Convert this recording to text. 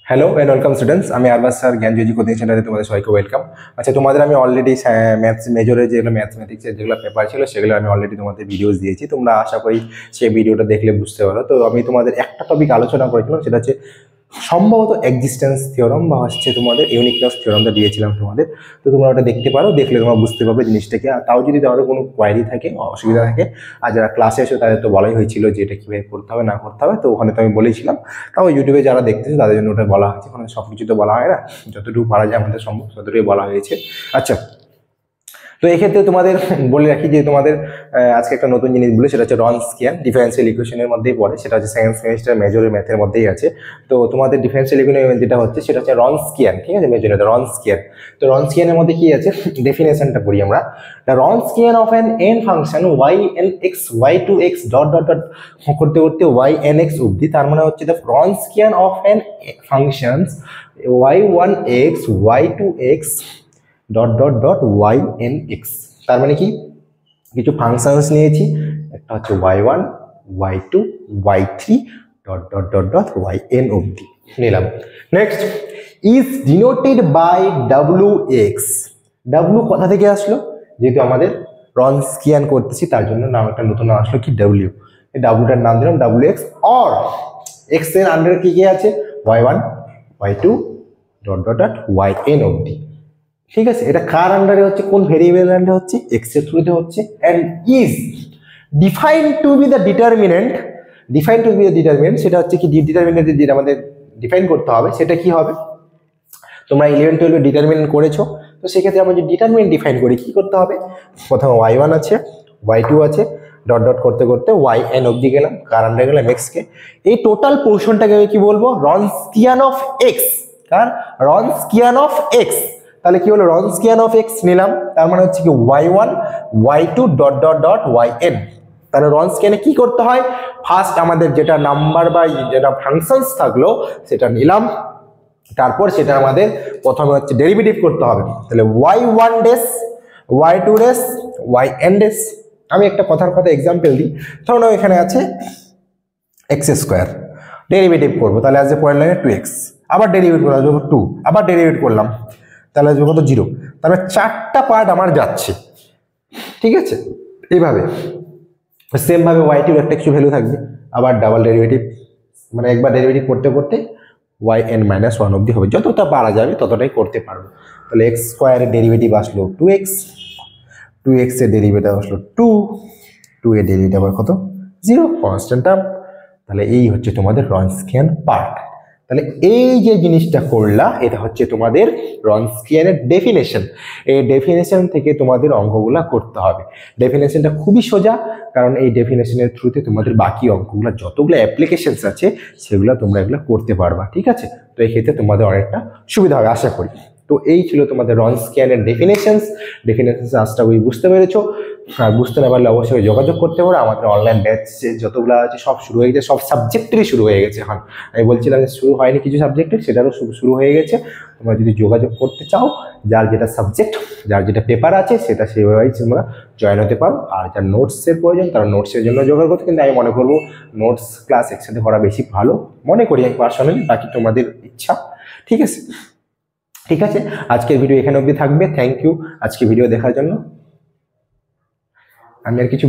Hello and welcome students, আমি Arbaaz sir জ্ঞানজ্যোতি coaching সেন্টারে তোমাদের সবাইকে ওয়েলকাম। আচ্ছা, তোমাদের আমি অলরেডি ম্যাথস মেজরের যেগুলো ম্যাথমেটিক্সের যেগুলো পেপার ছিল সেগুলো আমি অলরেডি তোমাদের ভিডিওস দিয়েছি। তোমরা আশা করি সেই ভিডিওটা দেখলে বুঝতে পারো। তো আমি তোমাদের একটা টপিক আলোচনা করেছিলাম, সেটা হচ্ছে সম্ভবত এক্সিস্টেন্স থিওরাম বা হচ্ছে তোমাদের ইউনিকনেস থিওরামটা দিয়েছিলাম তোমাদের। তো তোমরা ওটা দেখতে পারো, দেখলে তোমরা বুঝতে পারবে জিনিসটাকে। আর তাও যদি তোমাদের কোনো কোয়ারি থাকে, অসুবিধা থাকে, আর যারা ক্লাসে এসে তাদের তো বলাই হয়েছিল যে এটা কীভাবে করতে হবে না করতে হবে, তো ওখানে তো আমি বলেছিলাম। তাও ইউটিউবে যারা দেখতেছে তাদের জন্য ওটা বলা হয়েছে, ওখানে সব কিছু তো বলা হয় না, যতটুকু পারা যায় আমাদের সম্ভব ততটুকু বলা হয়েছে। আচ্ছা, তো এক্ষেত্রে তোমাদের বলে রাখি যে তোমাদের আজকে একটা নতুন জিনিস বলে, সেটা হচ্ছে রনস্কিয়ান ডিফারেন্সিয়াল ইকুয়েশনের মধ্যেই পড়ে, সেটা হচ্ছে সেকেন্ড সেমিস্টার মেজরের ম্যাথের মধ্যেই আছে। তো তোমাদের ডিফারেন্সিয়াল ইকুয়েশন যেটা হচ্ছে সেটা হচ্ছে রনস্কিয়ান, ঠিক আছে, মেজরের রনস্কিয়ান। তো রনস্কিয়ানের মধ্যে কি আছে ডেফিনেশনটা পড়ি আমরা। The Wronskian of an n function y n x y two x dot dot dot করতে করতে ওয়াই এন এক্স অবধি, তার মানে হচ্ছে the Wronskian of an functions y one x y two x dot dot dot Y n x. তার মানে কি, কিছু ফাংশনস নিয়েছি, একটা হচ্ছে y one Y two y three dot dot dot dot Y N অবধি নিলাম। Next, is denoted by W X. W কোথা থেকে আসলো? যেহেতু আমাদের রনস্কিয়ান করতেছি তার জন্য নাম একটা নতুন নাম আসলো কি ডাব্লিউ। এই ডাব্লিউটার নাম দিলাম ডাব্লিউ এক্স। অর এক্স এর আন্ডারে কি কি আছে? Y one Y two dot dot dot Y N অবধি। ঠিক আছে, এটা কার আন্ডারে হচ্ছে, কোন ভেরিয়েবল আন্ডারে হচ্ছে? এক্স এর থ্রুতে হচ্ছে। And is defined to be the determinant. Define to be the determinant সেটা হচ্ছে কি, ডিটারমিনেন্ট যেটা আমাদের ডিফাইন করতে হবে সেটা কি হবে? তোমরা 11-12 ডিটারমিনেন্ট করেছো, তো সেক্ষেত্রে আমরা যদি ডিটারমিনেন্ট ডিফাইন করি কি করতে হবে? প্রথমে ওয়াই ওয়ান আছে, ওয়াই টু আছে, ডট ডট করতে করতে ওয়াই এন অবধি গেলাম, কার আন্ডারে গেলাম? এক্স কে। এই টোটাল পোর্শনটাকে কি বলবো? Wronskian of x. কার? Wronskian of x. তাহলে কি হলো? রনস্কিয়ান অফ এক্স নিলাম, তার মানে হচ্ছে কি Y one Y two dot dot dot Y N. তাহলে রনস্কিয়ানে কি করতে হয়? ফার্স্ট আমাদের যেটা নাম্বার বা যেটা ফাংশনস থাকলো সেটা নিলাম, তারপর সেটা আমাদের প্রথমে হচ্ছে ডেরিভেটিভ করতে হবে। তাহলে ওয়াই ওয়ান ডেস ওয়াই টু ডেস ওয়াই এন ডেস। আমি একটা কথার কথা এক্সাম্পল দিই, ধরুন এখানে আছে এক্স স্কোয়ার, ডেরিভেটিভ করবো, তাহলে আসবে পরের লাইনে 2x, আবার ডেরিভেটিভ করলাম 2, আবার ডেরিভেটিভ করলাম, তাহলে আসবে কত? 0। তাহলে 4টা পার্ট আমার যাচ্ছে, ঠিক আছে। এইভাবে সেম ভাবে ওয়াই টির একটা কিছু ভ্যালু থাকবে, আবার ডাবল ডেরিভেটিভ, মানে একবার ডেরিভেটিভ করতে করতে ওয়াই এন মাইনাস ওয়ান অবধি হবে, যতটা পারা যাবে ততটাই করতে পারবো। তাহলে এক্স স্কোয়ারের ডেরিভেটিভ আসলো 2x, 2x এর ডেরিভেটিভ আসলো 2, 2 এর ডেরিভেটিভ আবার কত? 0, কনস্ট্যান্ট টার্ম। তাহলে এই হচ্ছে তোমাদের রনস্কিয়ান পার্ট। তাহলে এই যে জিনিসটা করলা, এটা হচ্ছে তোমাদের রনস্কিয়ানের ডেফিনেশন। এই ডেফিনেশন থেকে তোমাদের অঙ্কগুলা করতে হবে। ডেফিনেশনটা খুবই সোজা, কারণ এই ডেফিনেশনের থ্রুতে তোমাদের বাকি অঙ্কগুলো যতগুলো অ্যাপ্লিকেশনস আছে সেগুলো তোমরা এগুলো করতে পারবা, ঠিক আছে। তো এই ক্ষেত্রে তোমাদের অনেকটা সুবিধা হবে আশা করি। তো এই ছিল তোমাদের রনস্কিয়ানের ডেফিনেশনস। আজটা বুঝতে পেরেছো? আর বুঝতে না পারলে অবশ্যই যোগাযোগ করতে পারো। আমাদের অনলাইন ব্যাচ যতগুলো আছে সব শুরু হয়ে গেছে, সব সাবজেক্টেরই শুরু হয়ে গেছে। এখন আমি বলছিলাম যে শুরু হয়নি কিছু সাবজেক্টের, সেটারও শুরু হয়ে গেছে। তোমরা যদি যোগাযোগ করতে চাও, যার যেটা সাবজেক্ট, যার যেটা পেপার আছে সেটা সেভাবেই তোমরা জয়েন হতে পারো। আর যার নোটসের প্রয়োজন তারা নোটসের জন্য জোগাড় করতে, কিন্তু আমি মনে করবো নোটস ক্লাস একসাথে করা বেশি ভালো মনে করি আমি পার্সোনালি, বাকি তোমাদের ইচ্ছা, ঠিক আছে। ঠিক আছে, আজকের ভিডিও এখানে অবধি থাকবে। থ্যাংক ইউ আজকে ভিডিও দেখার জন্য। আমি আর কিছু